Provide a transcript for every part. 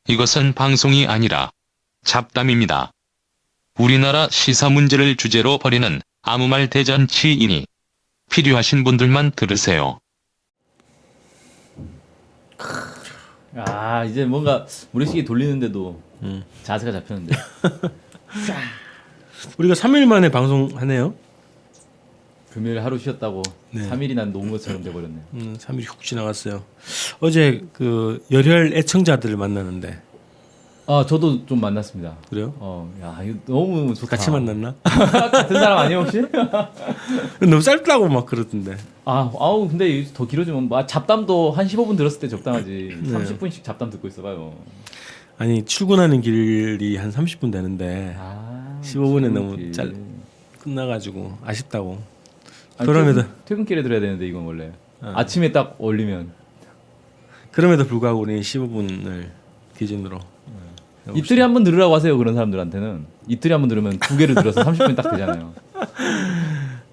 이것은 방송이 아니라 잡담입니다. 우리나라 시사 문제를 주제로 벌이는 아무 말 대잔치이니 필요하신 분들만 들으세요. 아 이제 뭔가 모래시계 돌리는데도 자세가 잡혔는데. 우리가 3일 만에 방송하네요. 금요일 하루 쉬었다고 네. 3일이 논 것처럼 돼버렸네요. 3일이 훅 지나갔어요. 어제 그 열혈 애청자들을 만나는데 아 저도 좀 만났습니다. 그래요? 야 이거 너무 좋다. 같이 만났나? 같은 사람 아니에요 혹시? 너무 짧다고 막 그러던데. 아우 근데 더 길어지면 잡담도 한 15분 들었을 때 적당하지. 네. 30분씩 잡담 듣고 있어봐요. 아니 출근하는 길이 한 30분 되는데 15분에 너무 끝나가지고 아쉽다고. 그럼에도 퇴근길에 들어야 되는데 이건 원래 아침에 딱 올리면 그럼에도 불구하고 우리는 15분을 기준으로 이틀에 한 번 들으라고 하세요. 그런 사람들한테는 이틀에 한 번 들으면 2개를 들어서 30분 딱 되잖아요.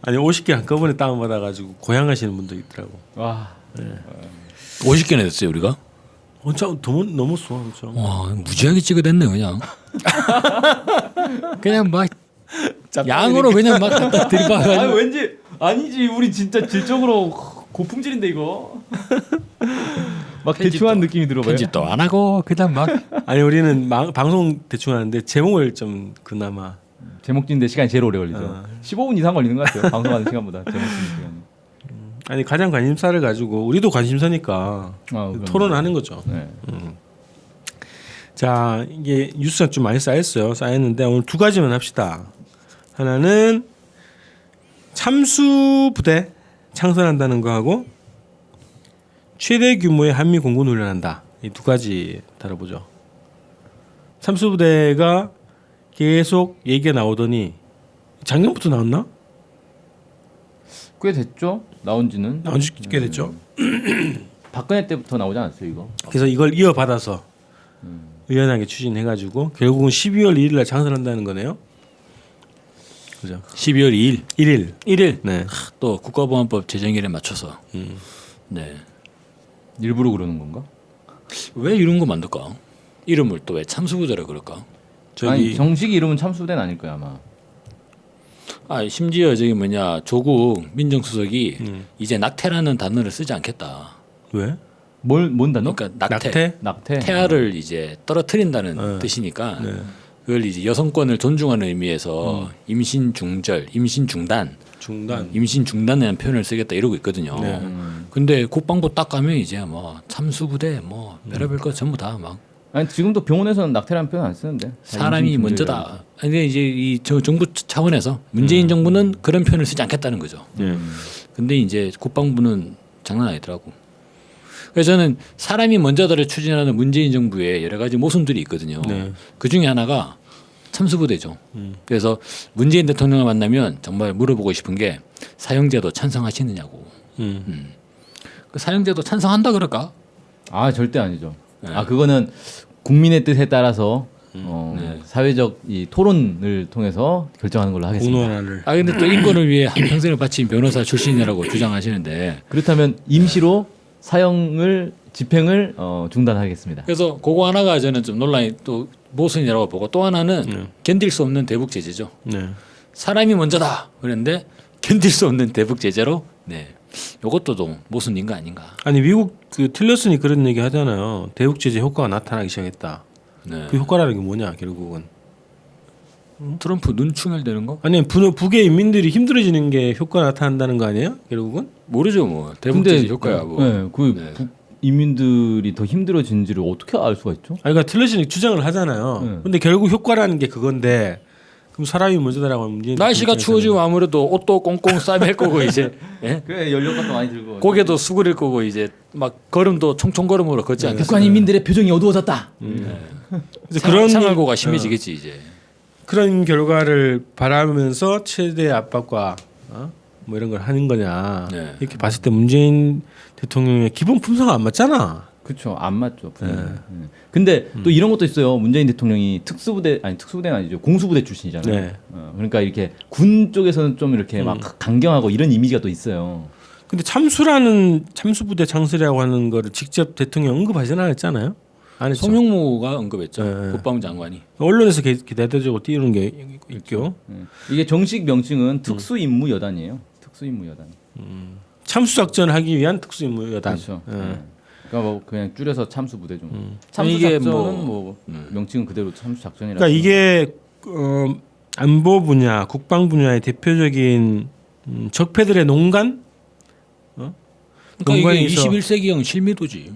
아니 50개 한꺼번에 다운받아가지고 고향하시는 분도 있더라고. 와 50개나 됐어요 우리가. 엄청 넘었어 엄청. 와 무지하게 찍어댔네 그냥. 그냥 막 양으로 그냥 막 갖다 들이박아가지고. 왠지 아니지 우리 진짜 질적으로 고품질인데 이거 막 대충한 느낌이 들어봐요. 편집도 안 하고 그냥 막. 아니 우리는 방송 대충 하는데 제목을 좀 그나마 제목 짓는데 시간이 제일 오래 걸리죠. 15분 이상 걸리는 것 같아요. 방송하는 시간보다 제목 짓는 시간이. 아니 가장 관심사를 가지고 우리도 관심사니까 토론하는 거죠. 네. 자 이게 뉴스가 좀 많이 쌓였는데 오늘 두 가지만 합시다. 하나는 참수 부대 창설한다는 거하고 최대 규모의 한미 공군 훈련한다. 이 두 가지 다뤄보죠. 참수 부대가 계속 얘기가 나오더니 작년부터 나왔나? 꽤 됐죠. 나온지는. 나온 지 꽤 됐죠. 박근혜 때부터 나오지 않았어요 이거? 그래서 이걸 이어받아서 의연하게 추진해가지고 결국은 12월 1일 날 창설한다는 거네요. 그죠? 12월 2일. 1일. 1일. 네. 또 국가보안법 제정일에 맞춰서. 네. 일부러 그러는 건가? 왜 이런 거 만들까? 이름을 또 왜 참수부대라 그럴까? 아니 정식 이름은 참수대는 아닐 거야 아마. 심지어 저기 조국 민정수석이 이제 낙태라는 단어를 쓰지 않겠다. 왜? 뭔 단어? 그러니까 낙태. 태아를 이제 떨어뜨린다는 뜻이니까 그걸 이제 여성권을 존중하는 의미에서 임신 중절, 임신 중단, 임신 중단이라는 표현을 쓰겠다 이러고 있거든요. 근데 국방부 딱 가면 이제 뭐 참수부대 뭐 별의별 거 전부 다 막. 아니 지금도 병원에서는 낙태라는 표현 안 쓰는데. 사람이 먼저다. 근데 이제 저 정부 차원에서 문재인 정부는 그런 표현을 쓰지 않겠다는 거죠. 근데 이제 국방부는 장난 아니더라고. 그래서 저는 사람이 먼저다를 추진하는 문재인 정부의 여러 가지 모순들이 있거든요. 그 중에 하나가 참수부대죠. 그래서 문재인 대통령을 만나면 정말 물어보고 싶은 게 사형제도 찬성하시느냐고. 그 사형제도 찬성한다 그럴까? 절대 아니죠. 그거는 국민의 뜻에 따라서 사회적 이 토론을 통해서 결정하는 걸로 하겠습니다. 공론화를. 근데 또 인권을 위해 한 평생을 바친 변호사 출신이라고 주장하시는데 그렇다면 임시로 사형을 집행을 중단하겠습니다. 그래서 그거 하나가 저는 좀 논란이 또 모순이라고 보고 또 하나는 견딜 수 없는 대북 제재죠. 사람이 먼저다 그런데 견딜 수 없는 대북 제재로 이것도 좀 모순인 거 아닌가. 아니 미국 그 tiller슨이 그런 얘기 하잖아요. 대북 제재 효과가 나타나기 시작했다. 그 효과라는 게 뭐냐 결국은. 트럼프 눈 충혈되는 거? 아니 북의 인민들이 힘들어지는 게 효과 나타난다는 거 아니에요? 결국은? 모르죠 뭐. 대북 제재 효과야 뭐. 인민들이 더 힘들어진지를 어떻게 알 수가 있죠? 아니 그러니까 tiller슨이 주장을 하잖아요. 근데 결국 효과라는 게 그건데 그럼 사람이 먼저다라고 하면 문제는 날씨가 추워지고 아무래도 옷도 꽁꽁 싸맬 거고 이제 그래 연료값도 많이 들고 고개도 수그릴 거고 이제 막 걸음도 총총걸음으로 걷지 않겠어요. 북한 인민들의 표정이 어두워졌다. 그런 생활고가 심해지겠지 이제. 그런 결과를 바라면서 최대 압박과 뭐 이런 걸 하는 거냐 이렇게 봤을 때 문재인 대통령의 기본 품성은 안 맞잖아. 그렇죠. 안 맞죠. 근데 또 이런 것도 있어요. 문재인 대통령이 특수부대는 아니죠. 공수부대 출신이잖아요. 그러니까 이렇게 군 쪽에서는 좀 이렇게 막 강경하고 이런 이미지가 또 있어요. 근데 참수부대 창설이라고 하는 거를 직접 대통령 언급하지는 않았잖아요. 안 했죠. 송영무가 언급했죠. 네. 국방부 장관이. 언론에서 대대적으로 띄우는 게 있죠. 이게 정식 명칭은 특수임무여단이에요. 특수임무여단. 참수작전을 하기 위한 특수임무여단. 그렇죠. 예. 그러니까 뭐 그냥 줄여서 참수부대 정도. 이게 참수작전은 뭐- 뭐 명칭은 그대로 참수작전이라고. 그러니까 이게 안보 분야, 국방 분야의 대표적인 적폐들의 농간. 그러니까 이게 농간에서- 21세기형 실미도지.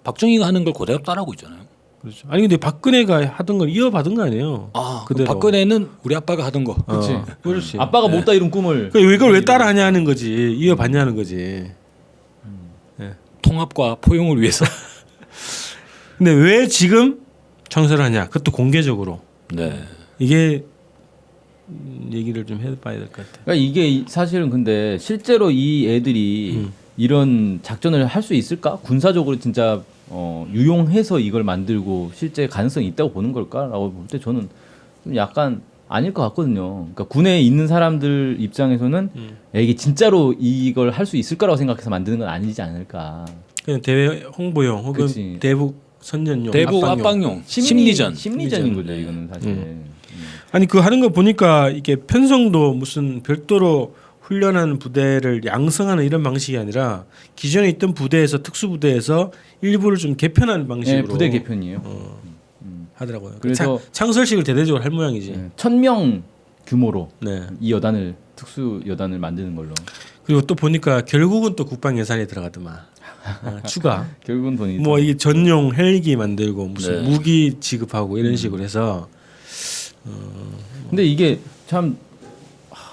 박정희가 하는 걸 그대로 따라하고 있잖아요. 그렇죠. 아니 근데 박근혜가 하던 걸 이어받은 거 아니에요? 아, 그대로. 박근혜는 우리 아빠가 하던 거. 그렇지. 그렇지. 아빠가 못다 이룬 꿈을. 그러니까 이걸 왜 따라하냐 하는 거지. 이어받냐는 거지. 통합과 포용을 위해서. 근데 왜 지금 청소를 하냐? 그것도 공개적으로. 네. 이게 얘기를 좀 해봐야 될 것 같아. 그러니까 이게 사실은 근데 실제로 이 애들이 이런 작전을 할 수 있을까? 군사적으로 진짜 유용해서 이걸 만들고 실제 가능성이 있다고 보는 걸까라고 볼 때 저는 좀 약간 아닐 것 같거든요. 그러니까 군에 있는 사람들 입장에서는 야, 이게 진짜로 이걸 할 수 있을 거라고 생각해서 만드는 건 아니지 않을까. 그냥 대외 홍보용 혹은 그치. 대북 선전용, 대북 압박용. 압박용, 심리전. 심리전인 거죠. 이거는 사실. 아니 그 하는 거 보니까 이게 편성도 무슨 별도로 훈련하는 부대를 양성하는 이런 방식이 아니라 기존에 있던 부대에서 특수부대에서 일부를 좀 개편하는 네, 방식으로 부대 개편이에요. 하더라고요. 그래서- 창설식을 대대적으로 할 모양이지. 네, 1000명 규모로 네. 이 여단을 특수 여단을 만드는 걸로. 그리고 또 보니까 결국은 또 국방 예산에 들어가더만 추가. 결국은 돈이 뭐 이 전용 헬기 만들고 무슨 네. 무기 지급하고 이런 식으로 해서 근데 이게 참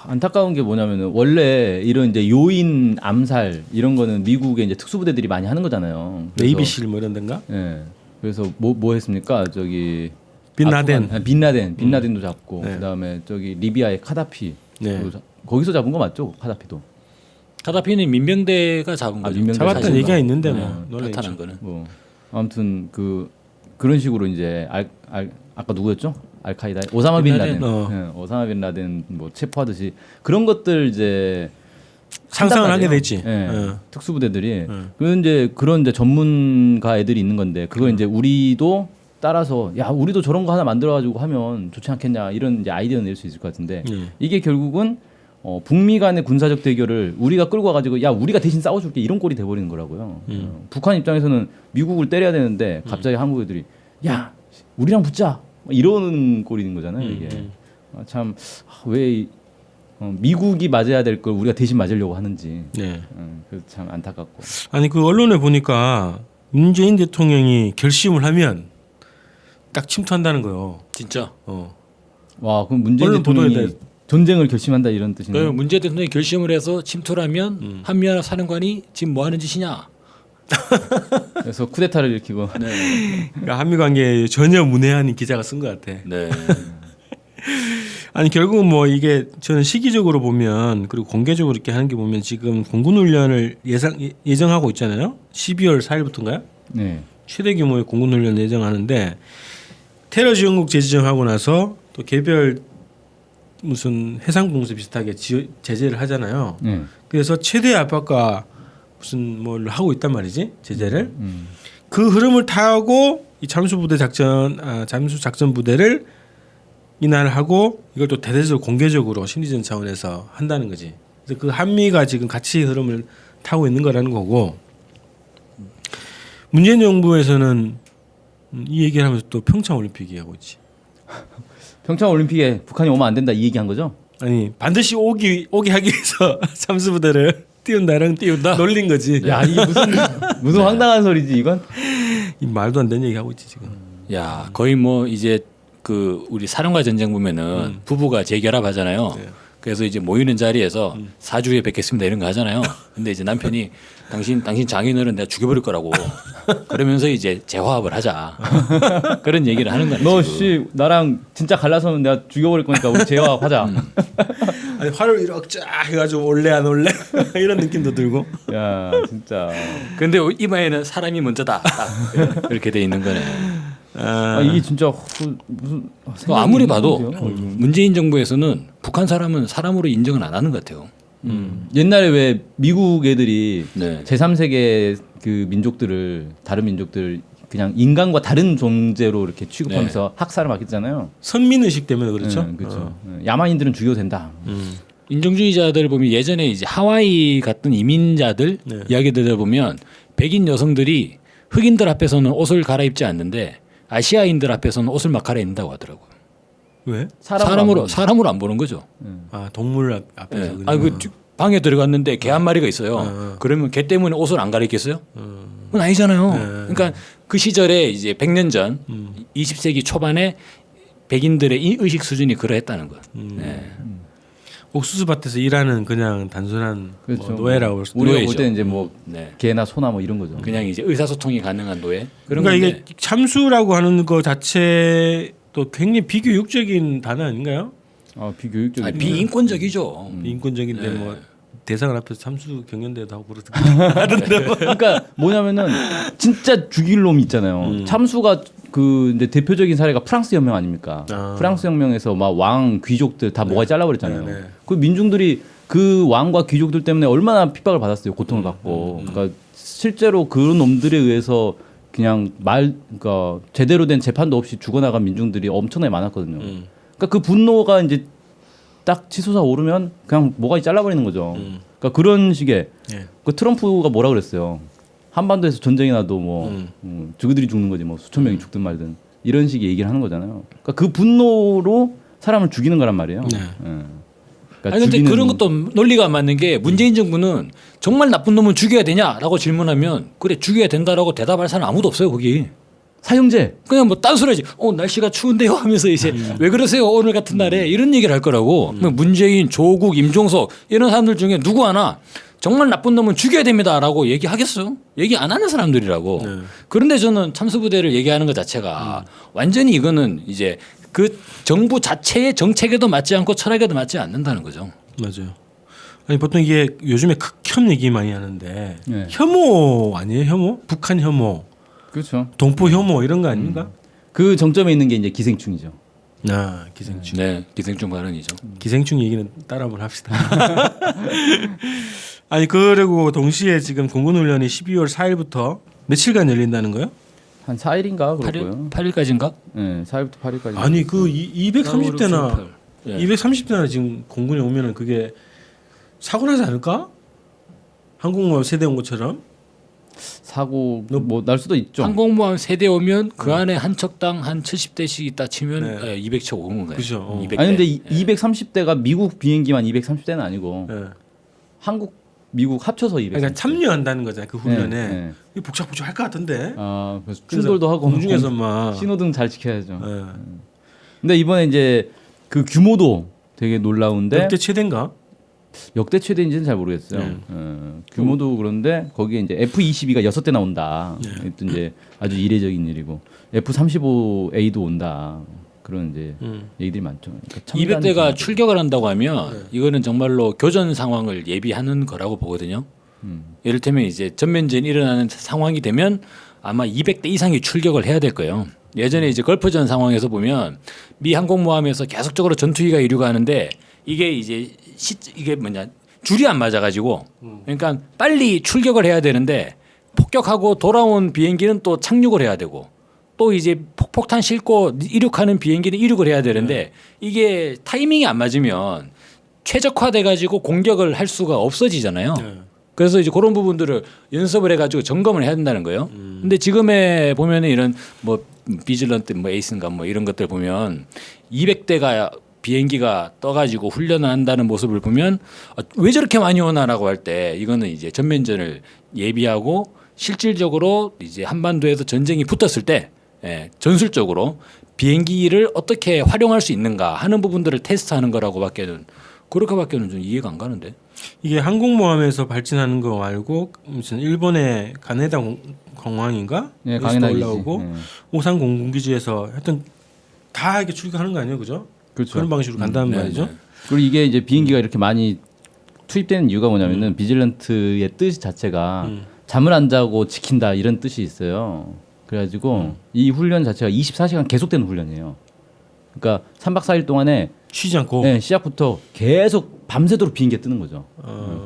안타까운 게 뭐냐면은 원래 이런 이제 요인 암살 이런 거는 미국의 이제 특수부대들이 많이 하는 거잖아요. 그래서- 네이비실 뭐 이런 데인가? 예. 그래서 뭐 했습니까? 저기 빈라덴. 빈라덴도 잡고 네. 그다음에 저기 리비아의 카다피 네. 거기서 잡은 거 맞죠? 카다피도. 카다피는 민병대가 잡은 거죠. 민병대 잡았다는 사실은. 얘기가 있는데 네. 뭐 논란이 나타난 있죠. 거는. 뭐 아무튼 그런 식으로 이제 아까 누구였죠? 알카이다 오사마 빈 라덴. 어. 예, 오사마 빈 라덴 뭐 체포하듯이 그런 것들 이제 상상을 한단 하게 말이에요. 됐지. 예, 어. 특수부대들이 그런 이제 전문가 애들이 있는 건데 그걸 이제 우리도 따라서 야 우리도 저런 거 하나 만들어 가지고 하면 좋지 않겠냐 이런 이제 아이디어 낼 수 있을 것 같은데 이게 결국은 북미 간의 군사적 대결을 우리가 끌고 와가지고 야 우리가 대신 싸워줄게 이런 꼴이 돼버리는 거라고요. 북한 입장에서는 미국을 때려야 되는데 갑자기 한국 애들이 야 우리랑 붙자 이러는 꼴인 거잖아요. 이게 참왜 미국이 맞아야 될 걸 우리가 대신 맞으려고 하는지 네. 그래서 참 안타깝고. 아니 그 언론에 보니까 문재인 대통령이 결심을 하면 딱 침투한다는 거요. 진짜. 와 그럼 문재인 언론 보도에 대통령이 대해- 전쟁을 결심한다 이런 뜻이네요. 그 문재인 대통령이 결심을 해서 침투를 하면 한미연 사령관이 지금 뭐 하는 짓이냐. 그래서 쿠데타를 일으키고. 네. 그러니까 한미 관계에 전혀 문외한 기자가 쓴 것 같아. 네. 아니 결국은 뭐 이게 저는 시기적으로 보면 그리고 공개적으로 이렇게 하는 게 보면 지금 공군 훈련을 예정하고 있잖아요. 12월 4일부터인가요? 네. 최대 규모의 공군 훈련 예정하는데 테러 지원국 재지정하고 나서 또 개별 무슨 해상 공습 비슷하게 제재를 하잖아요. 네. 그래서 최대 압박과 무슨 뭘 하고 있단 말이지 제재를 그 흐름을 타고 이 잠수 작전 부대를 인하하고 이걸 또 대대적으로 공개적으로 심리전 차원에서 한다는 거지. 그래서 그 한미가 지금 같이 흐름을 타고 있는 거라는 거고 문재인 정부에서는 이 얘기를 하면서 또 평창 올림픽 얘기하고 있지. 평창 올림픽에 북한이 오면 안 된다 이 얘기한 거죠? 아니 반드시 오게 하기 위해서 잠수 부대를 띄운다 놀린 거지. 야 이게 무슨 황당한 소리지 이건? 이 말도 안 되는 얘기 하고 있지 지금. 야 거의 뭐 이제 그 우리 사령과 전쟁 보면은 부부가 재결합하잖아요. 네. 그래서 이제 모이는 자리에서 4주에 뵙겠습니다 이런 거 하잖아요. 근데 이제 남편이 당신 장인어른 내가 죽여버릴 거라고 그러면서 이제 재화합을 하자 그런 얘기를 하는 거예요. 너 씨 나랑 진짜 갈라서면 내가 죽여버릴 거니까 우리 재화합하자. 아니 화를 이렇게 쫙 해가지고 올래 안 올래 이런 느낌도 들고. 야 진짜. 근데 이마에는 사람이 먼저다. 딱 이렇게 돼 있는 거네. 이게 진짜 무슨 아무리 봐도 생각이 문재인 정부에서는 북한 사람은 사람으로 인정을 안 하는 것 같아요. 옛날에 왜 미국 애들이 네. 제3세계 그 민족들을 다른 민족들 그냥 인간과 다른 존재로 이렇게 취급하면서 학살을 막 했잖아요. 선민의식 때문에 그렇죠. 그렇죠. 야만인들은 죽여도 된다. 인종주의자들 보면 예전에 이제 하와이 갔던 이민자들 네. 이야기 들어보면 백인 여성들이 흑인들 앞에서는 옷을 갈아입지 않는데 아시아인들 앞에서는 옷을 막 갈아입는다고 하더라고요. 왜? 사람으로 안 보는 거죠. 아 동물 앞에서. 예. 그냥. 아, 그 방에 들어갔는데 개 한 마리가 있어요. 그러면 개 때문에 옷을 안 갈아입겠어요? 그건 아니잖아요. 그러니까 그 시절에 이제 100년 전 20세기 초반에 백인들의 이 의식 수준이 그러했다는 거. 예. 옥수수밭에서 일하는 그냥 단순한 그렇죠. 뭐 노예라고 볼 수도 우리가 노예죠. 볼 때는 이제 뭐 네. 개나 소나 뭐 이런 거죠. 그냥 이제 의사소통이 가능한 노예 그런 그러니까 건데 이게 참수라고 하는 거 자체 또 굉장히 비교육적인 단어 아닌가요? 비교육적인. 아니, 비인권적이죠. 인권적인데 뭐 대상을 앞에서 참수 경연대회도 하고 그러던데. 그러니까 뭐냐면은 진짜 죽일 놈이 있잖아요. 참수가 그 이제 대표적인 사례가 프랑스 혁명 아닙니까? 프랑스 혁명에서 막 왕 귀족들 다 모가지 잘라버렸잖아요. 네, 네. 그 민중들이 그 왕과 귀족들 때문에 얼마나 핍박을 받았어요. 고통을 받고. 그러니까 실제로 그런 놈들에 의해서 그냥 그러니까 제대로 된 재판도 없이 죽어나간 민중들이 엄청나게 많았거든요. 그러니까 그 분노가 이제 딱 치솟아 오르면 그냥 모가지 잘라버리는 거죠. 그러니까 그런 식의 예. 그 트럼프가 뭐라 그랬어요. 한반도에서 전쟁이 나도 뭐 저그들이 죽는 거지 뭐 수천 명이 죽든 말든 이런 식의 얘기를 하는 거잖아요. 그러니까 그 분노로 사람을 죽이는 거란 말이에요. 네. 그러니까 아니 근데 죽이는- 그런 것도 논리가 안 맞는 게 문재인 정부는 정말 나쁜 놈은 죽여야 되냐라고 질문하면 그래 죽여야 된다라고 대답할 사람 아무도 없어요 거기. 사형제. 그냥 뭐 딴소리하지. 날씨가 추운데요 하면서 이제 왜 그러세요 오늘 같은 날에 이런 얘기를 할 거라고. 문재인, 조국, 임종석 이런 사람들 중에 누구 하나 정말 나쁜 놈은 죽여야 됩니다라고 얘기하겠어요? 얘기 안 하는 사람들이라고. 그런데 저는 참수부대를 얘기하는 것 자체가 완전히 이거는 이제 그 정부 자체의 정책에도 맞지 않고 철학에도 맞지 않는다는 거죠. 맞아요. 아니 보통 이게 요즘에 극혐 얘기 많이 하는데 네. 혐오 아니에요? 혐오? 북한 혐오, 그렇죠. 동포 혐오 이런 거 아닙니까? 그 정점에 있는 게 이제 기생충이죠. 기생충. 네, 기생충 발언이죠. 기생충 얘기는 따라 한번 합시다. 아니 그리고 동시에 지금 공군훈련이 12월 4일부터 며칠간 열린다는 거요? 한 4일인가 그럴 거예요. 8일까지인가? 네, 4일부터 8일까지. 아니 그 230대나 예. 230대나 지금 공군에 오면은 그게 사고 나지 않을까? 항공모함 세대 온 것처럼? 사고 뭐 날 수도 있죠. 항공모함 세대 오면 그 안에 한 척당 한 70대씩 있다 치면 네. 200척 오는 거예요. 그죠. 200대. 아니 근데 230대가 미국 비행기만 230대는 아니고 예. 한국 미국 합쳐서 200. 그러니까 참여한다는 거잖아요. 그 훈련에. 네. 이게 복잡할 것 같은데. 그래서 충돌도 하고 공중에서 막. 신호등 잘 지켜야죠. 예. 근데 이번에 이제 그 규모도 되게 놀라운데 역대 최대인가? 역대 최대인지는 잘 모르겠어요. 네. 규모도 그런데 거기에 이제 F-22가 6대 나온다. 네. 이것도 이제 아주 이례적인 일이고 F-35A도 온다. 그런 이제 얘기들이 많죠. 그러니까 첨단 200대가 기술. 출격을 한다고 하면 이거는 정말로 교전 상황을 예비하는 거라고 보거든요. 이를테면 이제 전면전이 일어나는 상황이 되면 아마 200대 이상이 출격을 해야 될 거예요. 예전에 이제 걸프전 상황에서 보면 미 항공모함에서 계속적으로 전투기가 이륙을 하는데 이게 이제 이게 뭐냐 줄이 안 맞아가지고 그러니까 빨리 출격을 해야 되는데 폭격하고 돌아온 비행기는 또 착륙을 해야 되고 또 이제 폭탄 싣고 이륙하는 비행기는 이륙을 해야 되는데 이게 타이밍이 안 맞으면 최적화돼 가지고 공격을 할 수가 없어지잖아요. 그래서 이제 그런 부분들을 연습을 해가지고 점검을 해야 된다는 거예요. 근데 지금에 보면은 이런 뭐 비질런트 뭐 에이스인가 뭐 이런 것들 보면 200대가 비행기가 떠가지고 훈련을 한다는 모습을 보면 왜 저렇게 많이 오나라고 할 때 이거는 이제 전면전을 예비하고 실질적으로 이제 한반도에서 전쟁이 붙었을 때 전술적으로 비행기를 어떻게 활용할 수 있는가 하는 부분들을 테스트하는 거라고밖에는 그렇게밖에는 좀 이해가 안 가는데. 이게 항공모함에서 발진하는 거 말고 무슨 일본의 가네다 공항인가? 네, 여기서 가네다기지. 올라오고 오산 공군기지에서 하여튼 다 이렇게 출격하는 거 아니에요, 그죠? 그렇죠. 그런 방식으로 간다는 네, 말이죠. 네. 그리고 이게 이제 비행기가 이렇게 많이 투입되는 이유가 뭐냐면은 비질런트의 뜻 자체가 잠을 안 자고 지킨다 이런 뜻이 있어요. 그래가지고 이 훈련 자체가 24시간 계속되는 훈련이에요. 그러니까 3박 4일 동안에 쉬지 않고. 네, 시작부터 계속 밤새도록 비행기가 뜨는 거죠.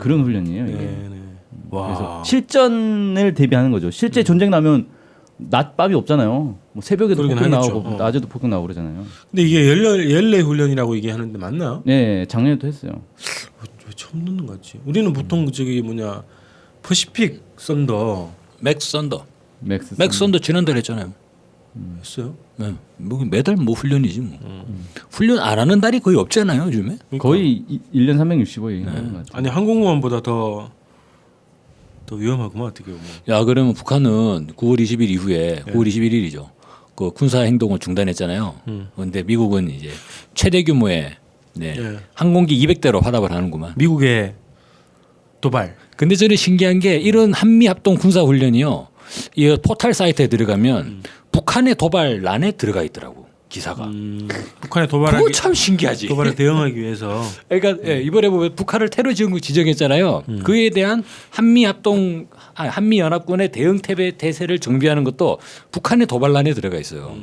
그런 훈련이에요. 이게. 네, 네. 와. 그래서 실전을 대비하는 거죠. 실제 전쟁 나면 낮밥이 없잖아요. 뭐 새벽에도 그러긴 폭격 하겠죠. 나오고 낮에도 폭격 나오고 그러잖아요. 근데 이게 연례 훈련이라고 얘기하는데 맞나? 네, 작년에도 했어요. 왜 처음 듣는 거지? 우리는 보통 저기 뭐냐 퍼시픽 썬더 맥스 선더. 맥스 선더 지난달 했잖아요. 했어요? 네. 뭐 매달 뭐 훈련이지 뭐. 훈련 안 하는 달이 거의 없잖아요 요즘에. 거의 1년 365일 하는 거 같아요. 아니 항공모함보다 더 위험하구만 어떻게 보면. 야 그러면 북한은 9월 20일 이후에 9월 21일이죠. 그 군사 행동을 중단했잖아요. 그런데 미국은 이제 최대 규모의 네. 예. 항공기 200대로 화답을 하는구만. 미국의 도발. 근데 저는 신기한 게 이런 한미 합동 군사 훈련이요. 이 포털 사이트에 들어가면 북한의 도발란에 들어가 있더라고 기사가. 북한의 그거 도발하기 참 신기하지. 도발에 대응하기 위해서 그러니까 예, 이번에 보면 북한을 테러 지역으로 지정했잖아요. 그에 대한 한미 연합군의 대응 태세를 정비하는 것도 북한의 도발란에 들어가 있어요.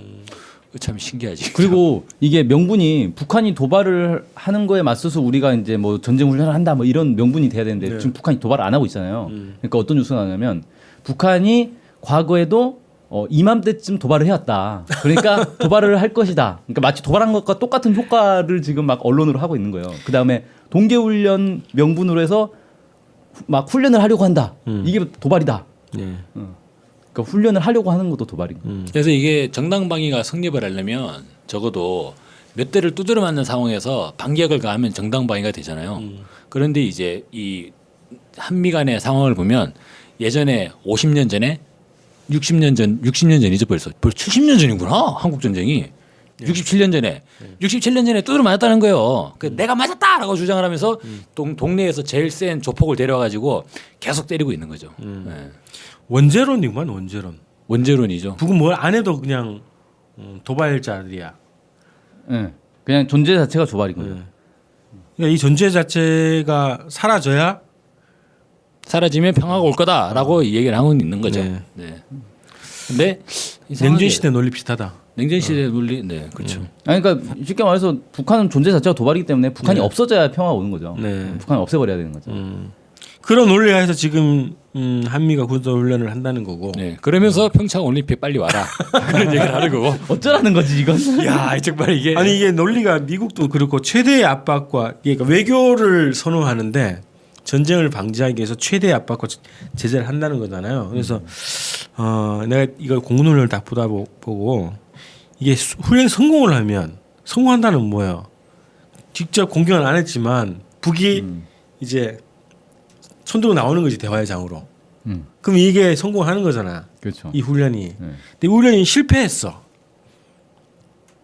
그거 참 신기하지. 그리고 이게 명분이 북한이 도발을 하는 거에 맞서서 우리가 이제 뭐 전쟁 훈련을 한다 뭐 이런 명분이 돼야 되는데 네. 지금 북한이 도발을 안 하고 있잖아요. 그러니까 어떤 뉴스가 나냐면 북한이 과거에도 이맘때쯤 도발을 해왔다. 그러니까 도발을 할 것이다. 그러니까 마치 도발한 것과 똑같은 효과를 지금 막 언론으로 하고 있는 거예요. 그 다음에 동계훈련 명분으로 해서 막 훈련을 하려고 한다. 이게 도발이다. 네. 그러니까 훈련을 하려고 하는 것도 도발인 거예요. 그래서 이게 정당방위가 성립을 하려면 적어도 몇 대를 두드려 맞는 상황에서 반격을 가하면 정당방위가 되잖아요. 그런데 이제 이 한미 간의 상황을 보면 예전에 50년 전에 60년 전이죠 벌써 70년 전이구나 한국 전쟁이 67년 전에 67년 전에 두드려 맞았다는 거예요. 그 내가 맞았다라고 주장을 하면서 동네에서 제일 센 조폭을 데려와가지고 계속 때리고 있는 거죠. 네. 원제론이구만 원제론. 원제론이죠. 북은 뭘 안 해도 그냥 도발자들이야. 네. 그냥 존재 자체가 도발인 거예요. 그러니까 이 존재 자체가 사라져야 사라지면 평화가 올 거다라고 얘기를 하고 있는 거죠. 네. 네. 근데 냉전 시대 논리 비슷하다. 냉전 시대 논리, 네, 그렇죠. 아니, 그러니까 쉽게 말해서 북한은 존재 자체가 도발이기 때문에 북한이 없어져야 평화가 오는 거죠. 네. 북한을 없애버려야 되는 거죠. 그런 논리하에서 지금 한미가 군사 훈련을 한다는 거고. 네, 그러면서 평창 올림픽 빨리 와라 그런 얘기를 하는 거고. 어쩌라는 거지 이건? 야, 정말 이게 아니 이게 논리가 미국도 그렇고 최대의 압박과 그러니까 외교를 선호하는데 전쟁을 방지하기 위해서 최대의 압박과 제재를 한다는 거잖아요. 그래서 내가 이걸 공군훈련을 딱 보다 보고 이게 훈련 성공을 하면 성공한다는 뭐예요? 직접 공격은 안 했지만 북이 이제 손들고 나오는 거지 대화의 장으로. 그럼 이게 성공하는 거잖아. 그렇죠. 이 훈련이. 근데 이 훈련이 실패했어.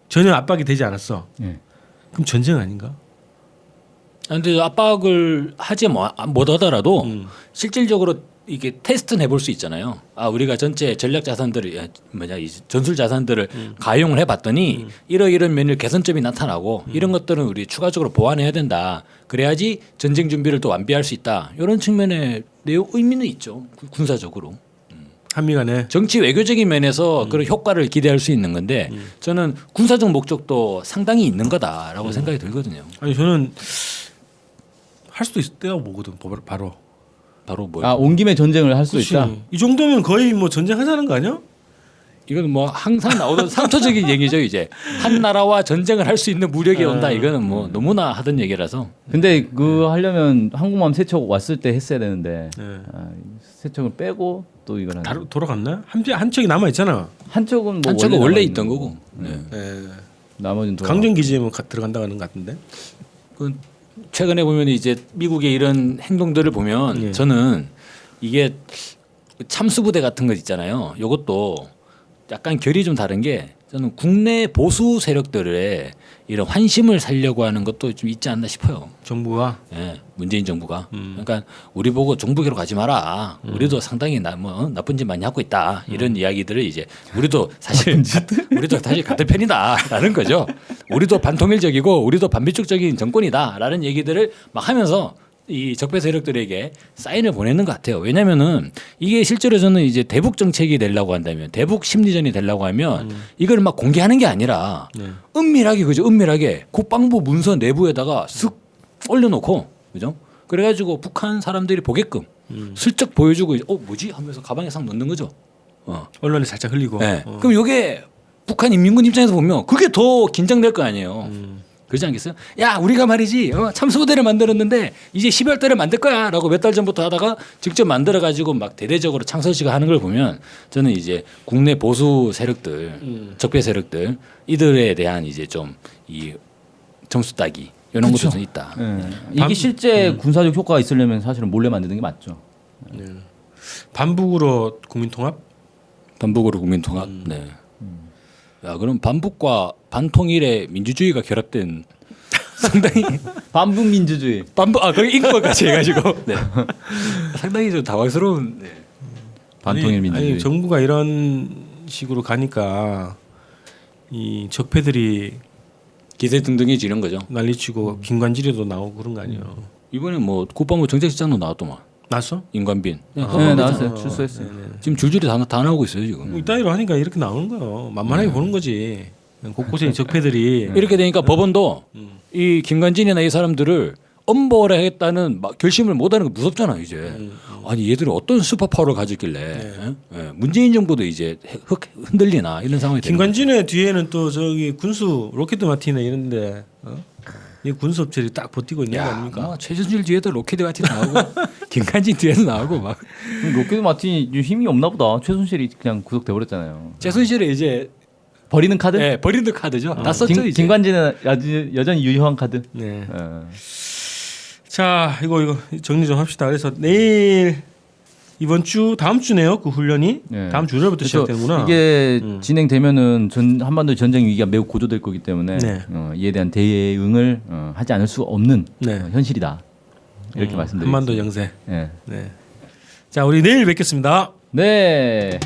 전혀 압박이 되지 않았어. 네. 그럼 전쟁 아닌가? 근데 압박을 하지 못하더라도 실질적으로 이게 테스트는 해볼 수 있잖아요. 아 우리가 전체 전략 자산들을 이 전술 자산들을 가용을 해봤더니 이런 면일 개선점이 나타나고 이런 것들은 우리 추가적으로 보완해야 된다. 그래야지 전쟁 준비를 또 완비할 수 있다. 이런 측면의 내용 의미는 있죠. 군사적으로. 한미 간에. 정치 외교적인 면에서 그런 효과를 기대할 수 있는 건데 저는 군사적 목적도 상당히 있는 거다라고 생각이 들거든요. 아니 저는 할 수도 있다고 보거든. 바로. 뭐 온 김에 전쟁을 할 수 그치. 있다. 이 정도면 거의 뭐 전쟁하자는 거 아니야? 이건 뭐 항상 나오던 상투적인 얘기죠. 이제 한 나라와 전쟁을 할 수 있는 무력이 온다. 이거는 뭐 너무나 하던 얘기라서. 근데 그 하려면 항공모함 세척 왔을 때 했어야 되는데 네. 세척을 빼고 또 이걸 하는. 돌아갔나? 한 척이 남아 있잖아. 한쪽은 뭐 한쪽은 원래 남아 있던 있는 거고. 네. 나머지는 돌아가. 강정 기지에 뭐 들어간다는 것 같은데. 그 최근에 보면 이제 미국의 이런 행동들을 보면 예. 저는 이게 참수부대 같은 것 있잖아요. 이것도 약간 결이 좀 다른 게 저는 국내 보수 세력들의 이런 환심을 살려고 하는 것도 좀 있지 않나 싶어요. 정부가. 예, 문재인 정부가. 그러니까 우리 보고 종북으로 가지 마라. 우리도 상당히 나쁜 짓 많이 하고 있다. 이런 이야기들을 이제 우리도 사실 같은 편이다라는 거죠. 우리도 반통일적이고 우리도 반민족적인 정권이다라는 얘기들을 막 하면서 이 적폐 세력들에게 사인을 보내는 것 같아요. 왜냐면은 이게 실제로 저는 이제 대북 정책이 되려고 한다면 대북 심리전이 되려고 하면 이걸 막 공개하는 게 아니라 은밀하게 그죠? 은밀하게 국방부 문서 내부에다가 쓱 올려놓고 그죠? 그래가지고 북한 사람들이 보게끔 슬쩍 보여주고 뭐지 하면서 가방에 싹 넣는 거죠. 언론에 살짝 흘리고. 네. 그럼 이게 북한 인민군 입장에서 보면 그게 더 긴장될 거 아니에요. 그렇지 않겠어요? 야, 우리가 말이지 참수부대를 만들었는데 이제 12월 달에 만들 거야라고 몇 달 전부터 하다가 직접 만들어 가지고 막 대대적으로 창설 씨가 하는 걸 보면 저는 이제 국내 보수 세력들, 적폐 세력들 이들에 대한 이제 좀 이 점수 따기 이런 것도 좀 있다. 예. 이게 실제 군사적 효과가 있으려면 사실은 몰래 만드는 게 맞죠. 반북으로 국민통합? 반북으로 국민통합. 네. 야, 그럼 반북과 반통일의 민주주의가 결합된 상당히 반북 민주주의. 거기 인권까지 해가지고 네. 상당히 좀 당황스러운. 네. 반통일 민주주의. 아니, 정부가 이런 식으로 가니까 이 적폐들이 기세 등등해지는 거죠. 난리치고 김관지리도 나오고 그런 거 아니에요. 이번에 뭐 국방부 정책실장도 나왔더만. 났어? 인관빈. 네, 나왔어요. 출소했어요. 지금 줄줄이 다 나오고 있어요 지금. 뭐 이따위로 하니까 이렇게 나오는 거예요. 만만하게 보는 거지. 곳곳에 적폐들이 이렇게 되니까 법원도 이 김관진이나 이 사람들을 엄벌을 하겠다는 결심을 못하는 거 무섭잖아 이제. 아니 얘들이 어떤 슈퍼파워를 가졌길래 예? 문재인 정부도 이제 흔들리나 이런 상황이 되는 김관진의 뒤에는 또 저기 군수 로켓 마틴이나 이런데 이 군수 업체들이 딱 버티고 있는 거 아닙니까? 뭐 최순실 뒤에도 로켓 마틴 나오고 김관진 뒤에도 나오고 막 로켓 마틴이 힘이 없나 보다. 최순실이 그냥 구속돼 버렸잖아요. 최순실은 이제 버리는 카드? 네, 버리는 카드죠. 다 썼죠 이제. 김관진은 여전히 유효한 카드. 네. 어. 자 이거 정리 좀 합시다. 그래서 내일 이번 주 다음 주네요. 그 훈련이 네. 다음 주 월요일부터 그래서 시작되는구나. 이게 진행되면은 한반도 전쟁 위기가 매우 고조될 거기 때문에 네. 이에 대한 대응을 하지 않을 수 없는 네. 현실이다. 이렇게 말씀드립니다. 한반도 영세. 네. 네. 자 우리 내일 뵙겠습니다. 네.